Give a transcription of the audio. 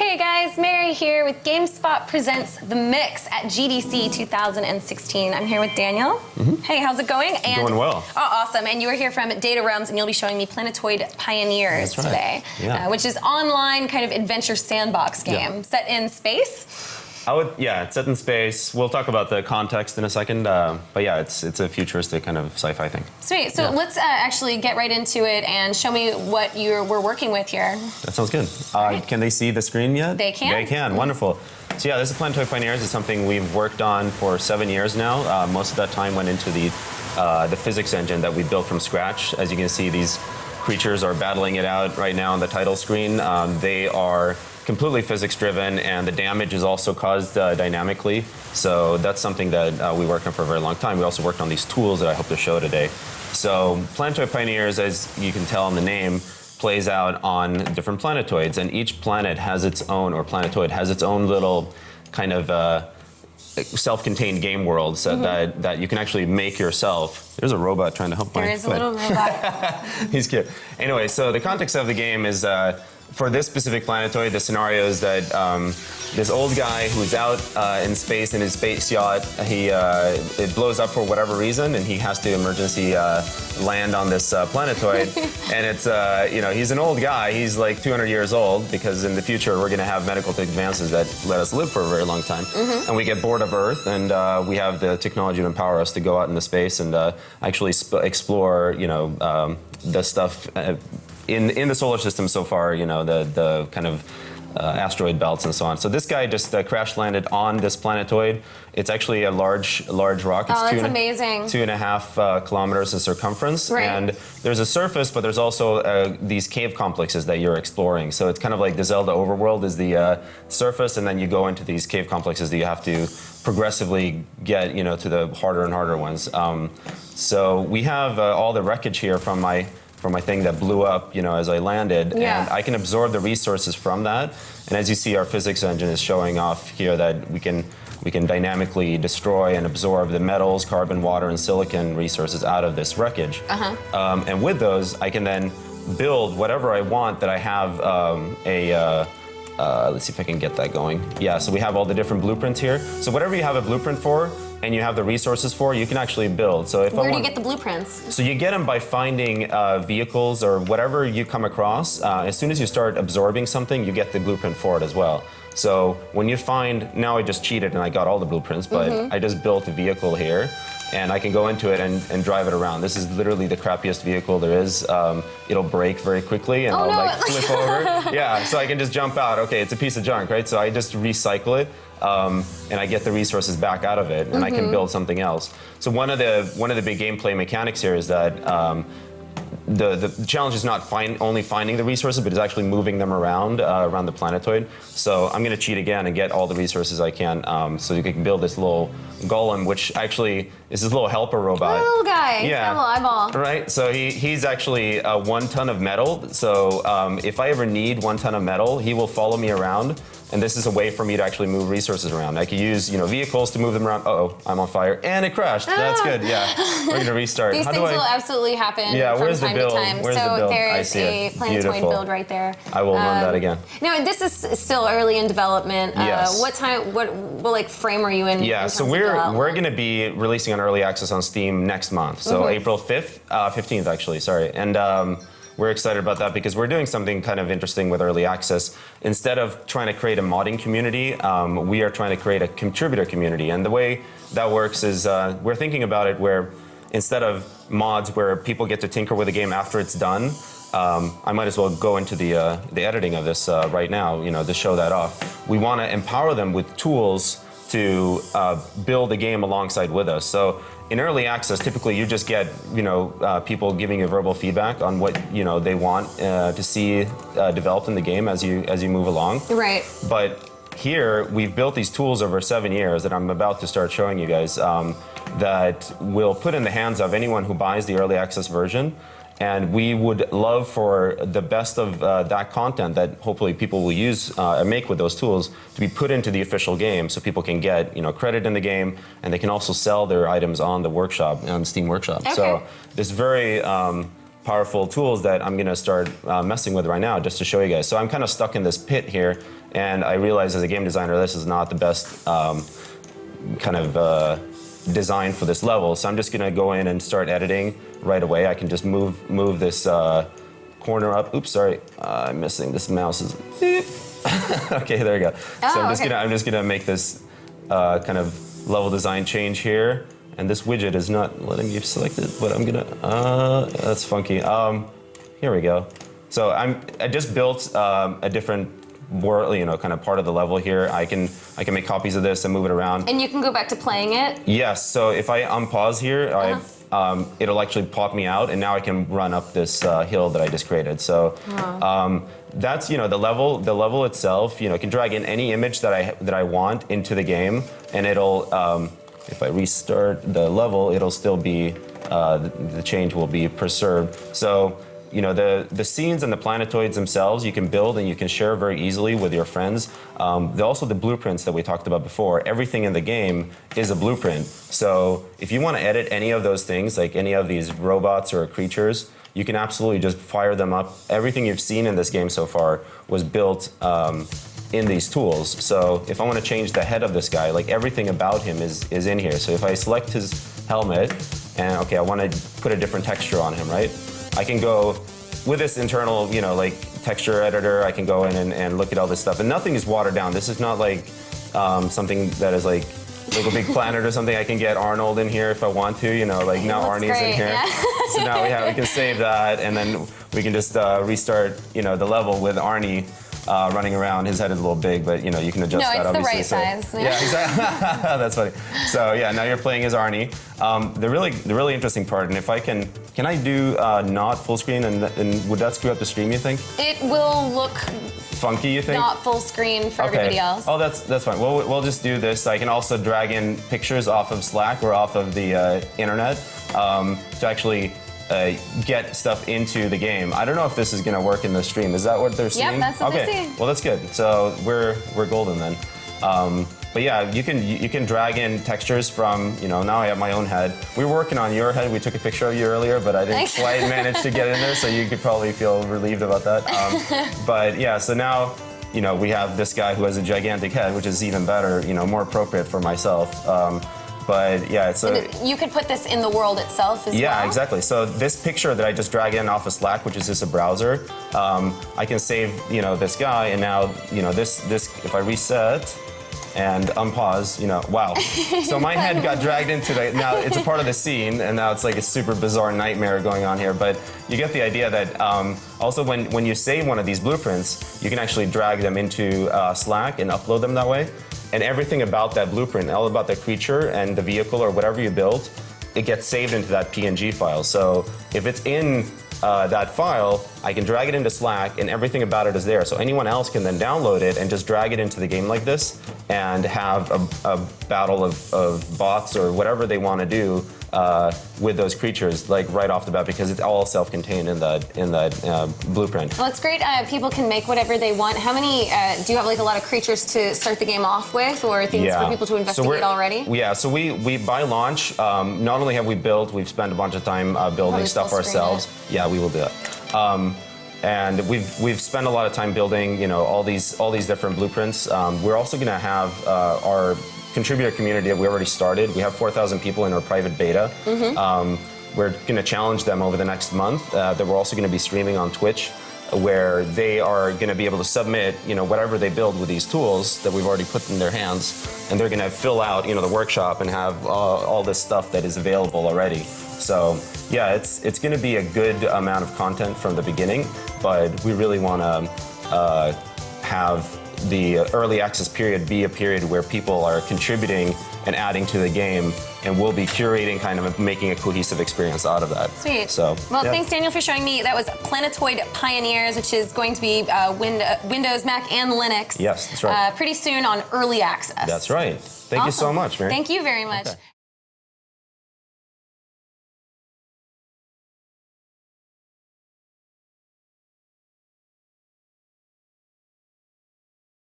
Hey guys, Mary here with GameSpot Presents The Mix at GDC 2016. I'm here with Daniel. Hey, how's it going? Going well. Oh, awesome. And you are here from Data Realms, and you'll be showing me Planetoid Pioneers today, which is online kind of adventure sandbox game set in space. It's set in space. We'll talk about the context in a second, but yeah, it's a futuristic kind of sci-fi thing. Sweet. So let's actually get right into it and show me what we're working with here. That sounds good. Can they see the screen yet? They can. They can. Wonderful. So yeah, this is Planetoid Pioneers. It's something we've worked on for 7 years now. Most of that time went into the physics engine that we built from scratch. As you can see, these creatures are battling it out right now on the title screen. They are completely physics-driven, and the damage is also caused dynamically. So that's something that we worked on for a very long time. We also worked on these tools that I hope to show today. So Planetoid Pioneers, as you can tell in the name, plays out on different planetoids, and each planet has its own, or planetoid has its own little kind of self-contained game world so that you can actually make yourself. There's a robot trying to help. There is a little robot. He's cute. Anyway, so the context of the game is for this specific planetoid, the scenario is that this old guy who's out in space in his space yacht, it blows up for whatever reason, and he has to emergency land on this planetoid. And it's he's an old guy. He's like 200 years old, because in the future we're going to have medical advances that let us live for a very long time. And we get bored of Earth, and we have the technology to empower us to go out into space and actually explore the stuff in the solar system so far, the kind of asteroid belts and so on. So this guy just crash landed on this planetoid. It's actually a large rock. It's that's amazing. 2.5 kilometers in circumference. Right. And there's a surface, but there's also these cave complexes that you're exploring. So it's kind of like the Zelda overworld is the surface, and then you go into these cave complexes that you have to progressively get to the harder and harder ones. So we have all the wreckage here from my thing that blew up, as I landed, and I can absorb the resources from that. And as you see, our physics engine is showing off here that we can dynamically destroy and absorb the metals, carbon, water, and silicon resources out of this wreckage. And with those, I can then build whatever I want that I have let's see if I can get that going. Yeah, so we have all the different blueprints here. So whatever you have a blueprint for, and you have the resources for, you can actually build. So if Where do you get the blueprints? So you get them by finding vehicles or whatever you come across. As soon as you start absorbing something, you get the blueprint for it as well. So when you find, now I just cheated and I got all the blueprints, but I just built a vehicle here, and I can go into it and drive it around. This is literally the crappiest vehicle there is. It'll break very quickly, and I'll flip over. Yeah, so I can just jump out. Okay, it's a piece of junk, right? So I just recycle it. And I get the resources back out of it, and I can build something else. So one of the big gameplay mechanics here is that the challenge is not only finding the resources, but it's actually moving them around the planetoid. So I'm going to cheat again and get all the resources I can, so you can build this little golem, which actually is this little helper robot. Little guy, yeah, little eyeball. Right. So he's actually 1 ton of metal. So if I ever need 1 ton of metal, he will follow me around. And this is a way for me to actually move resources around. I could use, vehicles to move them around. Uh-oh, I'm on fire, and it crashed. That's good. Yeah, we're gonna restart. These things will absolutely happen from time to time. Where's the build? There is a Planetoid build right there. I will run that again. Now, this is still early in development. Yes. What frame are you in? Yeah, so we're gonna be releasing on early access on Steam next month. So April 15th actually. Sorry, and. We're excited about that because we're doing something kind of interesting with early access. Instead of trying to create a modding community, we are trying to create a contributor community. And the way that works is we're thinking about it where instead of mods where people get to tinker with the game after it's done, I might as well go into the editing of this right now, to show that off. We want to empower them with tools to build the game alongside with us. So in early access, typically you just get people giving you verbal feedback on what they want to see developed in the game as you move along. Right. But here we've built these tools over 7 years that I'm about to start showing you guys that will put in the hands of anyone who buys the early access version. And we would love for the best of that content that hopefully people will use and make with those tools to be put into the official game, so people can get credit in the game, and they can also sell their items on the workshop, on Steam Workshop. Okay. So there's very powerful tools that I'm going to start messing with right now just to show you guys. So I'm kind of stuck in this pit here, and I realized as a game designer, this is not the best kind of design for this level. So I'm just going to go in and start editing right away. I can just move this corner up. Oops, sorry, I'm missing. This mouse is. Okay, there you go. So I'm just gonna make this kind of level design change here, and this widget is not letting me select it, but I'm gonna. That's funky. Here we go. So I just built a different world, kind of part of the level here. I can make copies of this and move it around. And you can go back to playing it? Yes, so if I unpause here, it'll actually pop me out, and now I can run up this hill that I just created. So that's, the level itself, can drag in any image that I want into the game, and it'll, if I restart the level, it'll still be, the change will be preserved. So, the scenes and the planetoids themselves you can build and you can share very easily with your friends. Also the blueprints that we talked about before, everything in the game is a blueprint. So if you want to edit any of those things, like any of these robots or creatures, you can absolutely just fire them up. Everything you've seen in this game so far was built in these tools. So if I want to change the head of this guy, like everything about him is in here. So if I select his helmet and okay, I want to put a different texture on him, right? I can go with this internal, like texture editor, I can go in and look at all this stuff. And nothing is watered down. This is not like something that is like a big planet or something. I can get Arnold in here if I want to, like now Arnie's great, in here. Yeah. So now we can save that, and then we can just restart, the level with Arnie running around. His head is a little big, but you can adjust that obviously. No, it's the right size. Yeah, exactly. That's funny. So yeah, now you're playing as Arnie. The really interesting part, and if I can I do not full screen, and would that screw up the stream, you think? It will look funky, you think? Not full screen for everybody else. Oh, that's fine. We'll just do this. I can also drag in pictures off of Slack or off of the internet to actually get stuff into the game. I don't know if this is going to work in the stream. Is that what they're seeing? Yep, that's what they're seeing. Well, that's good. So we're golden then. But yeah, you can drag in textures from, now I have my own head. We were working on your head. We took a picture of you earlier, but I didn't quite manage to get in there, so you could probably feel relieved about that. But yeah, so now, we have this guy who has a gigantic head, which is even better, more appropriate for myself. But yeah, it's you could put this in the world itself as well? Yeah, exactly. So this picture that I just dragged in off of Slack, which is just a browser, I can save, this guy, and now, this if I reset and unpause, wow. So my head got dragged into now it's a part of the scene, and now it's like a super bizarre nightmare going on here. But you get the idea that also when you save one of these blueprints, you can actually drag them into Slack and upload them that way. And everything about that blueprint, all about the creature and the vehicle or whatever you built, it gets saved into that PNG file. So if it's in that file, I can drag it into Slack, and everything about it is there. So anyone else can then download it and just drag it into the game like this and have a battle of bots or whatever they want to do with those creatures, like right off the bat, because it's all self-contained in the blueprint. Well, it's great. People can make whatever they want. How many? Do you have like a lot of creatures to start the game off with, or things for people to investigate already? Yeah. So we by launch, not only have we've spent a bunch of time building stuff ourselves. Yeah, we will do that. And we've spent a lot of time building, all these different blueprints. We're also going to have our contributor community that we already started. We have 4,000 people in our private beta. We're going to challenge them over the next month. That we're also going to be streaming on Twitch, where they are going to be able to submit, whatever they build with these tools that we've already put in their hands, and they're going to fill out, the workshop and have all this stuff that is available already. So yeah, it's going to be a good amount of content from the beginning, but we really want to have the early access period be a period where people are contributing and adding to the game, and we'll be curating, kind of making a cohesive experience out of that. Sweet. So, well, thanks, Daniel, for showing me. That was Planetoid Pioneers, which is going to be Windows, Mac, and Linux. Yes, that's right. Pretty soon on early access. That's right. Thank you so much, Mary. Thank you very much. Okay.